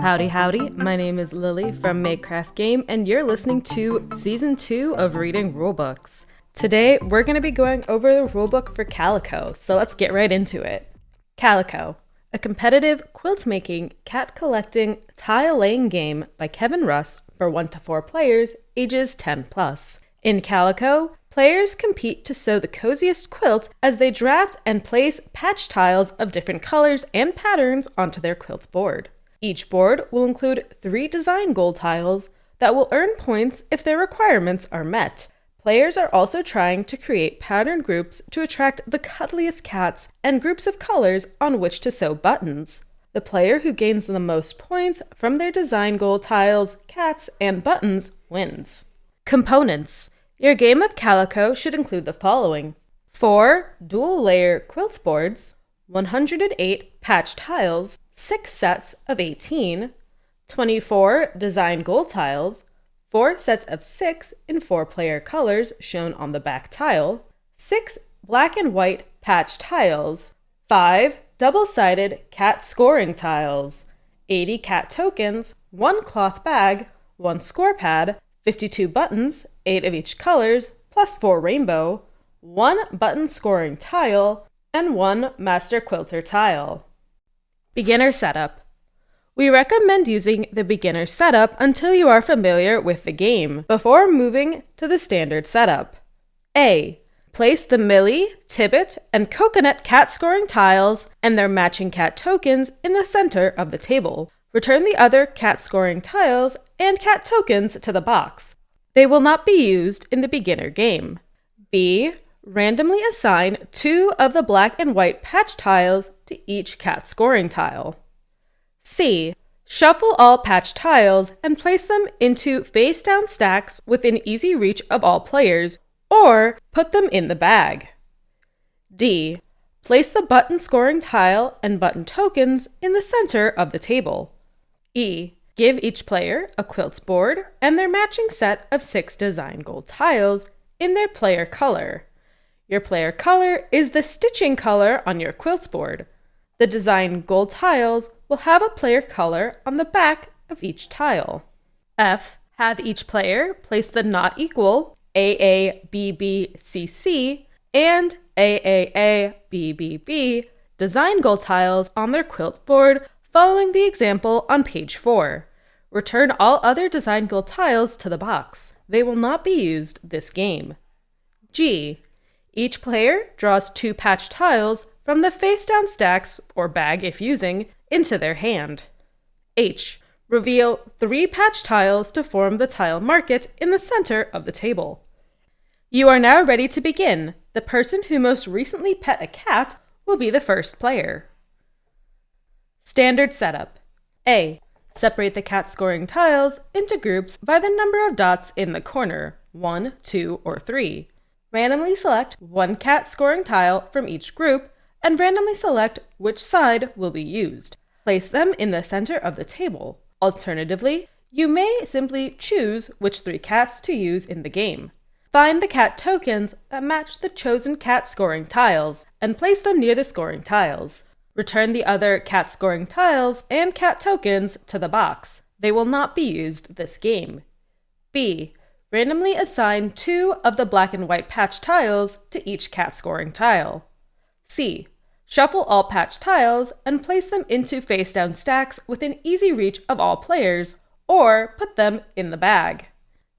Howdy, howdy. My name is Lily from Makecraft Game, and you're listening to Season 2 of Reading Rulebooks. Today, we're going to be going over the rulebook for Calico, so let's get right into it. Calico, a competitive quilt-making, cat-collecting, tile-laying game by Kevin Russ for 1 to 4 players, ages 10+. In Calico, players compete to sew the coziest quilt as they draft and place patch tiles of different colors and patterns onto their quilt board. Each board will include 3 design goal tiles that will earn points if their requirements are met. Players are also trying to create pattern groups to attract the cuddliest cats and groups of colors on which to sew buttons. The player who gains the most points from their design goal tiles, cats, and buttons wins. Components. Your game of Calico should include the following: 4 dual-layer quilt boards, 108 patch tiles, 6 sets of 18, 24 design goal tiles, 4 sets of 6 in 4-player colors shown on the back tile, 6 black and white patch tiles, 5 double-sided cat scoring tiles, 80 cat tokens, 1 cloth bag, 1 score pad, 52 buttons, 8 of each colors, plus 4 rainbow, 1 button scoring tile, and 1 master quilter tile. Beginner setup. We recommend using the beginner setup until you are familiar with the game, before moving to the standard setup. A. Place the Millie, Tibbet, and Coconut cat scoring tiles and their matching cat tokens in the center of the table. Return the other cat scoring tiles and cat tokens to the box. They will not be used in the beginner game. B. Randomly assign 2 of the black and white patch tiles to each cat scoring tile. C. Shuffle all patch tiles and place them into face-down stacks within easy reach of all players, or put them in the bag. D. Place the button scoring tile and button tokens in the center of the table. E. Give each player a quilts board and their matching set of 6 design gold tiles in their player color. Your player color is the stitching color on your quilts board. The design gold tiles will have a player color on the back of each tile. F. Have each player place the not equal AABBCC and AAABBB design gold tiles on their quilt board following the example on page 4. Return all other design gold tiles to the box. They will not be used this game. G. Each player draws 2 patch tiles from the face-down stacks, or bag if using, into their hand. H. Reveal 3 patch tiles to form the tile market in the center of the table. You are now ready to begin. The person who most recently pet a cat will be the first player. Standard setup. A. Separate the cat scoring tiles into groups by the number of dots in the corner, 1, 2, or 3. Randomly select 1 cat scoring tile from each group and randomly select which side will be used. Place them in the center of the table. Alternatively, you may simply choose which 3 cats to use in the game. Find the cat tokens that match the chosen cat scoring tiles and place them near the scoring tiles. Return the other cat scoring tiles and cat tokens to the box. They will not be used this game. B. Randomly assign 2 of the black and white patch tiles to each cat scoring tile. C. Shuffle all patch tiles and place them into face-down stacks within easy reach of all players, or put them in the bag.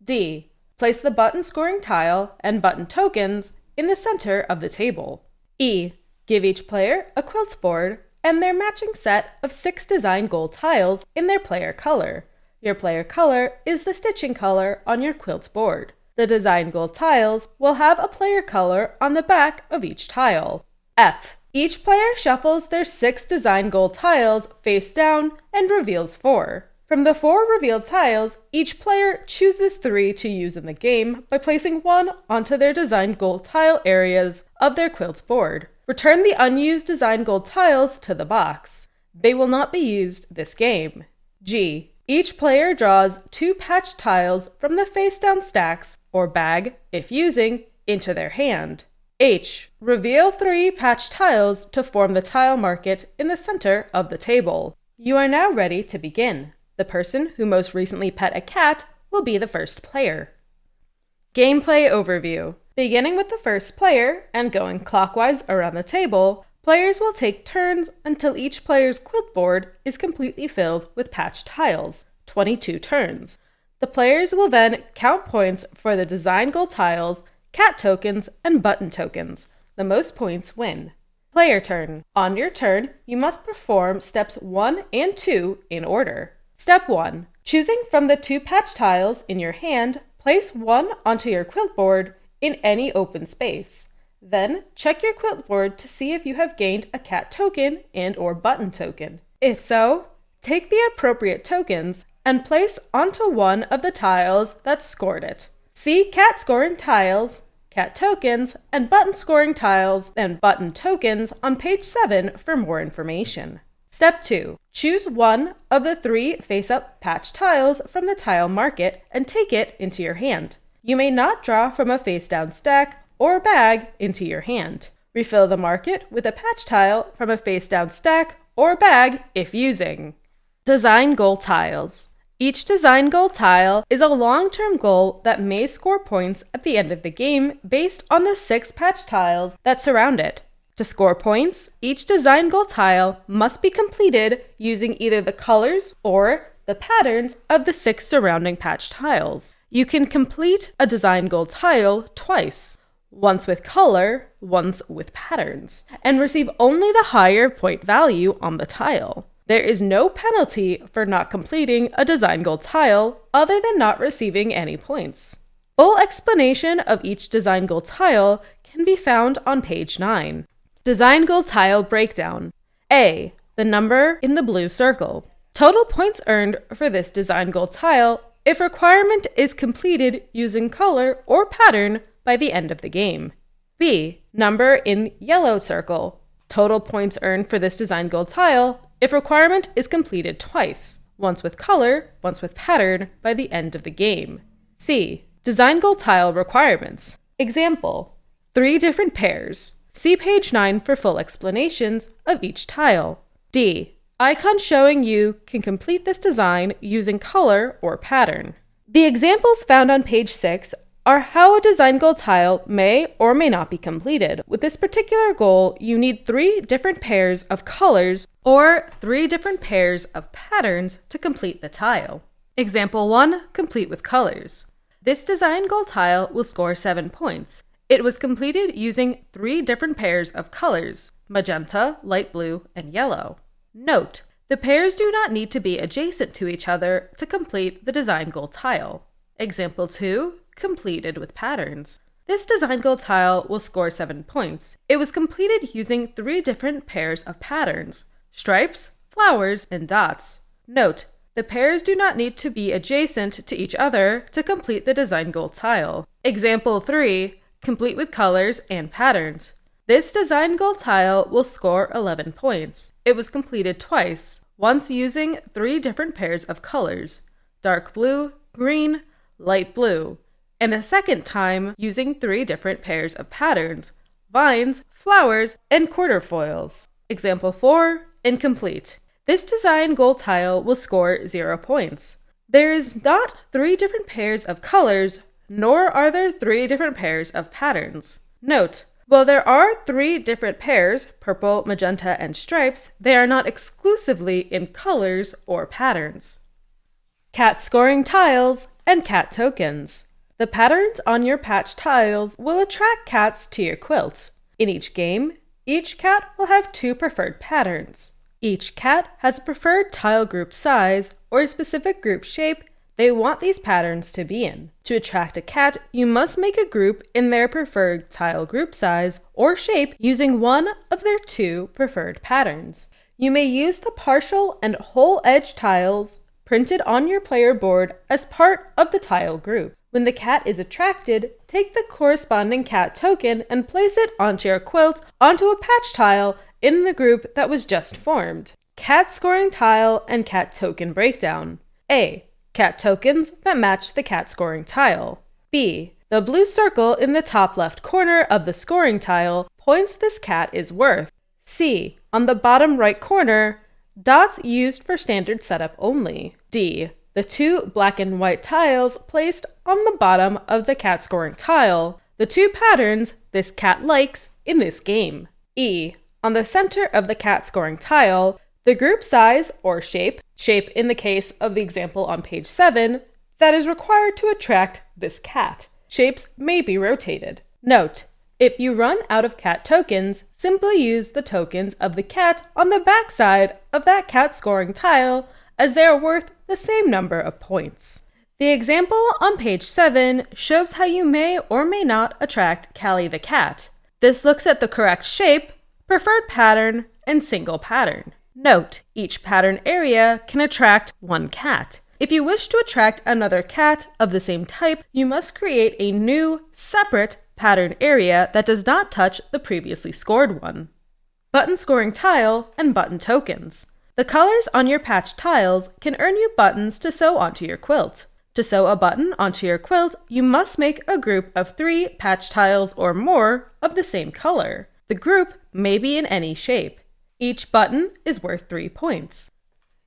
D. Place the button scoring tile and button tokens in the center of the table. E. Give each player a quilt board and their matching set of 6 design gold tiles in their player color. Your player color is the stitching color on your quilt board. The design gold tiles will have a player color on the back of each tile. F. Each player shuffles their 6 design gold tiles face down and reveals 4. From the 4 revealed tiles, each player chooses 3 to use in the game by placing 1 onto their design gold tile areas of their quilt board. Return the unused design gold tiles to the box. They will not be used this game. G. Each player draws 2 patch tiles from the face-down stacks, or bag, if using, into their hand. H. Reveal 3 patch tiles to form the tile market in the center of the table. You are now ready to begin. The person who most recently pet a cat will be the first player. Gameplay overview. Beginning with the first player and going clockwise around the table, players will take turns until each player's quilt board is completely filled with patch tiles, 22 turns. The players will then count points for the design goal tiles, cat tokens, and button tokens. The most points win. Player turn. On your turn, you must perform steps 1 and 2 in order. Step 1. Choosing from the 2 patch tiles in your hand, place one onto your quilt board in any open space. Then, check your quilt board to see if you have gained a cat token and/or button token. If so, take the appropriate tokens and place onto one of the tiles that scored it. See cat scoring tiles, cat tokens, and button scoring tiles and button tokens on page 7 for more information. Step 2. Choose one of the 3 face-up patch tiles from the tile market and take it into your hand. You may not draw from a face-down stack or bag into your hand. Refill the market with a patch tile from a face-down stack or bag if using. Design goal tiles. Each design goal tile is a long-term goal that may score points at the end of the game based on the 6 patch tiles that surround it. To score points, each design goal tile must be completed using either the colors or the patterns of the 6 surrounding patch tiles. You can complete a design goal tile twice, once with color, once with patterns, and receive only the higher point value on the tile. There is no penalty for not completing a design goal tile other than not receiving any points. Full explanation of each design goal tile can be found on page 9. Design goal tile breakdown. A. The number in the blue circle. Total points earned for this design goal tile if requirement is completed using color or pattern by the end of the game. B. Number in yellow circle. Total points earned for this design goal tile if requirement is completed twice, once with color, once with pattern by the end of the game. C. Design goal tile requirements. Example: 3 different pairs. See page 9 for full explanations of each tile. D. Icons showing you can complete this design using color or pattern. The examples found on page 6 are how a design goal tile may or may not be completed. With this particular goal, you need 3 different pairs of colors or 3 different pairs of patterns to complete the tile. Example 1, complete with colors. This design goal tile will score 7 points. It was completed using 3 different pairs of colors: magenta, light blue, and yellow. Note: the pairs do not need to be adjacent to each other to complete the design goal tile. Example 2, completed with patterns. This design goal tile will score 7 points. It was completed using 3 different pairs of patterns: stripes, flowers, and dots. Note: the pairs do not need to be adjacent to each other to complete the design goal tile. Example 3, complete with colors and patterns. This design goal tile will score 11 points. It was completed twice, once using 3 different pairs of colors: dark blue, green, light blue, and a second time using 3 different pairs of patterns: vines, flowers, and quarterfoils. Example 4, incomplete. This design goal tile will score 0 points. There is not 3 different pairs of colors, nor are there 3 different pairs of patterns. Note: while there are 3 different pairs, purple, magenta, and stripes, they are not exclusively in colors or patterns. Cat scoring tiles and cat tokens. The patterns on your patch tiles will attract cats to your quilt. In each game, each cat will have 2 preferred patterns. Each cat has a preferred tile group size or a specific group shape they want these patterns to be in. To attract a cat, you must make a group in their preferred tile group size or shape using one of their 2 preferred patterns. You may use the partial and whole edge tiles printed on your player board as part of the tile group. When the cat is attracted, take the corresponding cat token and place it onto your quilt onto a patch tile in the group that was just formed. Cat scoring tile and cat token breakdown. A. Cat tokens that match the cat scoring tile. B. The blue circle in the top left corner of the scoring tile points this cat is worth. C. On the bottom right corner, Dots used for standard setup only. D. The 2 black and white tiles placed on the bottom of the cat scoring tile. The 2 patterns this cat likes in this game. E. On the center of the cat scoring tile, the group size or shape in the case of the example on page 7, that is required to attract this cat. Shapes may be rotated. Note: if you run out of cat tokens, simply use the tokens of the cat on the backside of that cat scoring tile, as they are worth the same number of points. The example on page 7 shows how you may or may not attract Callie the cat. This looks at the correct shape, preferred pattern, and single pattern. Note: each pattern area can attract 1 cat. If you wish to attract another cat of the same type, you must create a new, separate pattern area that does not touch the previously scored one. Button scoring tile and button tokens. The colors on your patch tiles can earn you buttons to sew onto your quilt. To sew a button onto your quilt, you must make a group of 3 patch tiles or more of the same color. The group may be in any shape. Each button is worth 3 points.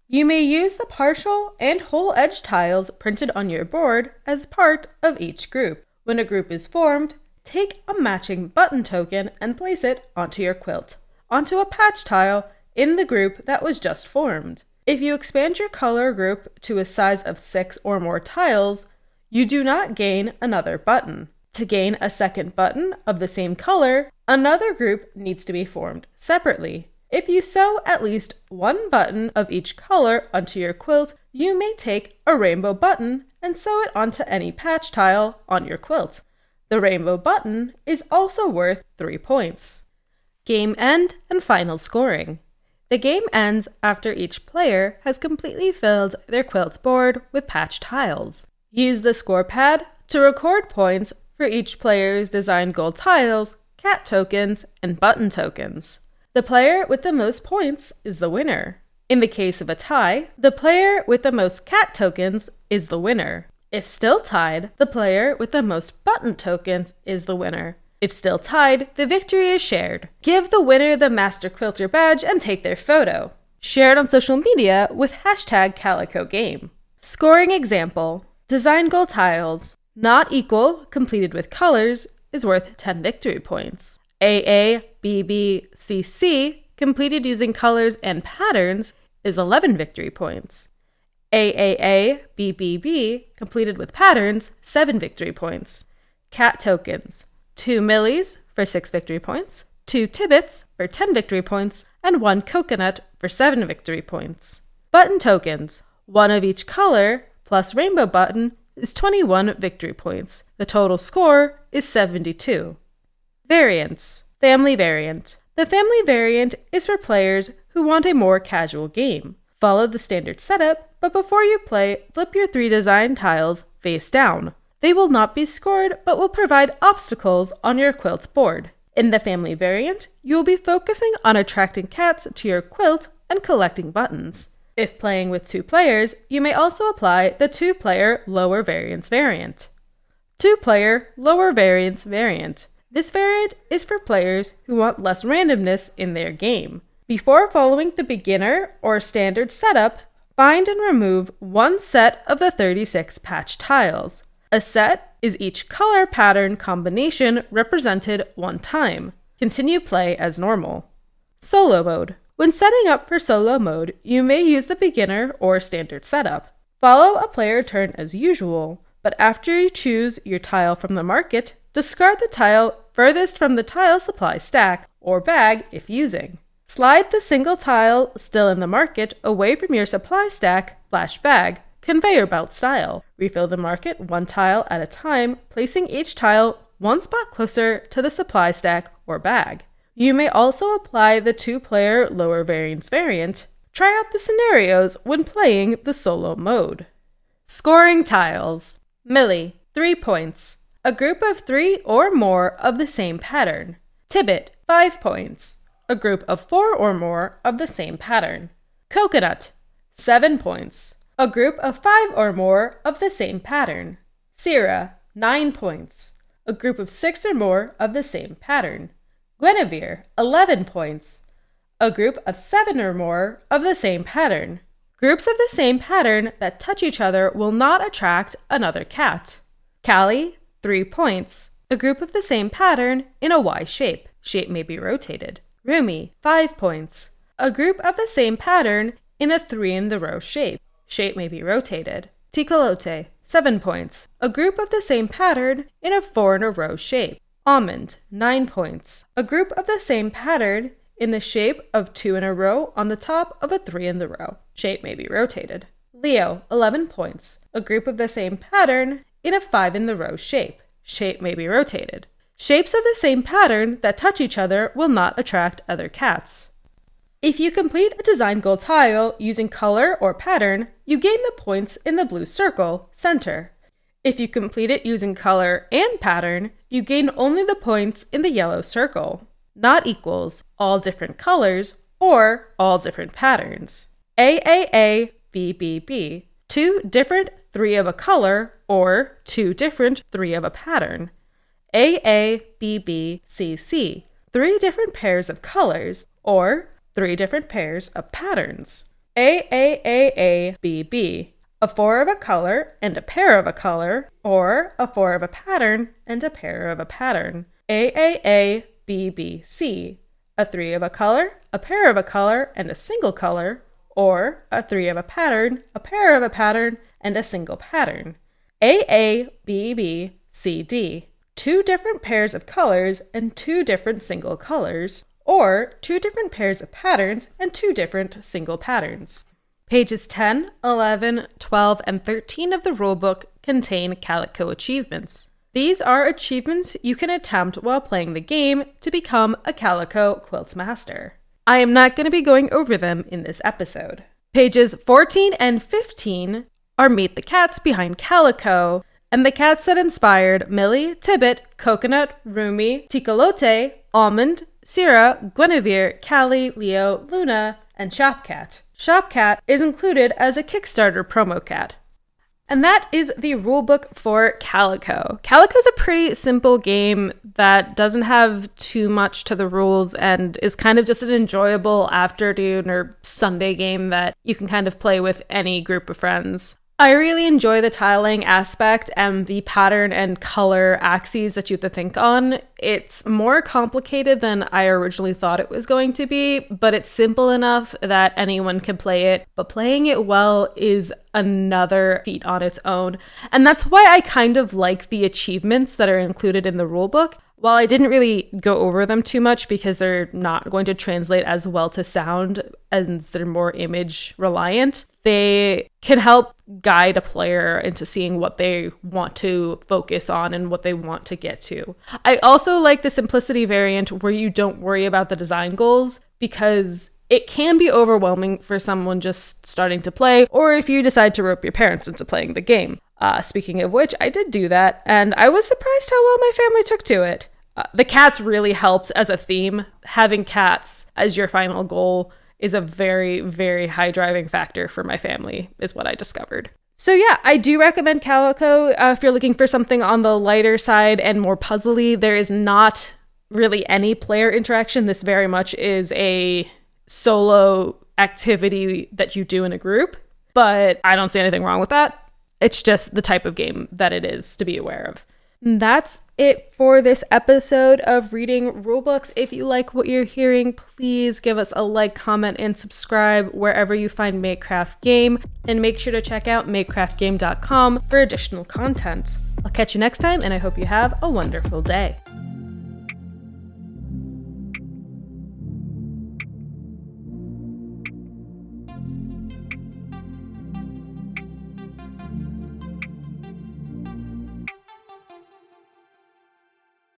You may use the partial and whole edge tiles printed on your board as part of each group. When a group is formed, take a matching button token and place it onto your quilt, onto a patch tile in the group that was just formed. If you expand your color group to a size of 6 or more tiles, you do not gain another button. To gain a second button of the same color, another group needs to be formed separately. If you sew at least 1 button of each color onto your quilt, you may take a rainbow button and sew it onto any patch tile on your quilt. The rainbow button is also worth 3 points. Game end and final scoring. The game ends after each player has completely filled their quilt board with patch tiles. Use the score pad to record points for each player's designed gold tiles, cat tokens, and button tokens. The player with the most points is the winner. In the case of a tie, the player with the most cat tokens is the winner. If still tied, the player with the most button tokens is the winner. If still tied, the victory is shared. Give the winner the Master Quilter badge and take their photo. Share it on social media with hashtag Calico Game. Scoring example: design gold tiles, not equal, completed with colors, is worth 10 victory points. AA, BB, CC, completed using colors and patterns, is 11 victory points. AAA, BBB, completed with patterns, 7 victory points. Cat tokens: 2 millies for 6 victory points, 2 tibbets for 10 victory points, and 1 coconut for 7 victory points. Button tokens: 1 of each color plus rainbow button is 21 victory points. The total score is 72. Variants. Family variant. The family variant is for players who want a more casual game. Follow the standard setup, but before you play, flip your 3 design tiles face down. They will not be scored, but will provide obstacles on your quilt's board. In the family variant, you will be focusing on attracting cats to your quilt and collecting buttons. If playing with 2 players, you may also apply the 2-player lower variance variant. 2-player lower variance variant. This variant is for players who want less randomness in their game. Before following the beginner or standard setup, find and remove 1 set of the 36 patch tiles. A set is each color pattern combination represented 1 time. Continue play as normal. Solo mode. When setting up for solo mode, you may use the beginner or standard setup. Follow a player turn as usual, but after you choose your tile from the market, discard the tile furthest from the tile supply stack or bag if using. Slide the single tile still in the market away from your supply stack/bag, conveyor belt style. Refill the market 1 tile at a time, placing each tile 1 spot closer to the supply stack or bag. You may also apply the 2-player lower variance variant. Try out the scenarios when playing the solo mode. Scoring tiles. Millie, 3 points. A group of 3 or more of the same pattern. Tibbet, 5 points. A group of 4 or more of the same pattern. Coconut, 7 points. A group of 5 or more of the same pattern. Sierra, 9 points. A group of 6 or more of the same pattern. Guinevere, 11 points. A group of 7 or more of the same pattern. Groups of the same pattern that touch each other will not attract another cat. Callie, 3 points. A group of the same pattern in a Y shape. Shape may be rotated. Rumi, 5 points. A group of the same pattern in a 3-in-the-row shape. Shape may be rotated. Ticolote, 7 points. A group of the same pattern in a 4-in-a-row shape. Almond, 9 points. A group of the same pattern in the shape of 2 in a row on the top of a 3-in-the-row. Shape may be rotated. Leo, 11 points. A group of the same pattern in a 5-in-the-row shape. Shape may be rotated. Shapes of the same pattern that touch each other will not attract other cats. If you complete a design goal tile using color or pattern, you gain the points in the blue circle, center. If you complete it using color and pattern, you gain only the points in the yellow circle. Not equals all different colors or all different patterns. AAA, BBB, 2 different 3 of a color or 2 different 3 of a pattern. AABBCC, 3 different pairs of colors or 3 different pairs of patterns. AAAABB, a 4 of a color and a pair of a color, or a 4 of a pattern and a pair of a pattern. AAABBC, a 3 of a color, a pair of a color, and a single color, or a 3 of a pattern, a pair of a pattern, and a single pattern. AABBCD, 2 different pairs of colors and 2 different single colors, or 2 different pairs of patterns and 2 different single patterns. Pages 10, 11, 12, and 13 of the rulebook contain Calico achievements. These are achievements you can attempt while playing the game to become a Calico quilt master. I am not going to be going over them in this episode. Pages 14 and 15 are Meet the Cats Behind Calico, and the cats that inspired Millie, Tibbet, Coconut, Rumi, Ticolote, Almond, Syrah, Guinevere, Callie, Leo, Luna, and Shopcat. Shopcat is included as a Kickstarter promo cat. And that is the rulebook for Calico. Calico's a pretty simple game that doesn't have too much to the rules and is kind of just an enjoyable afternoon or Sunday game that you can kind of play with any group of friends. I really enjoy the tiling aspect and the pattern and color axes that you have to think on. It's more complicated than I originally thought it was going to be, but it's simple enough that anyone can play it. But playing it well is another feat on its own. And that's why I kind of like the achievements that are included in the rulebook. While I didn't really go over them too much because they're not going to translate as well to sound and they're more image reliant, they can help guide a player into seeing what they want to focus on and what they want to get to. I also like the simplicity variant where you don't worry about the design goals because it can be overwhelming for someone just starting to play, or if you decide to rope your parents into playing the game. Speaking of which, I did do that, and I was surprised how well my family took to it. The cats really helped as a theme. Having cats as your final goal is a very, very high driving factor for my family, is what I discovered. So yeah, I do recommend Calico if you're looking for something on the lighter side and more puzzly. There is not really any player interaction. This very much is a solo activity that you do in a group, but I don't see anything wrong with that. It's just the type of game that it is to be aware of. That's it for this episode of Reading Rulebooks. If you like what you're hearing, please give us a like, comment, and subscribe wherever you find Makecraft Game. And make sure to check out makecraftgame.com for additional content. I'll catch you next time, and I hope you have a wonderful day.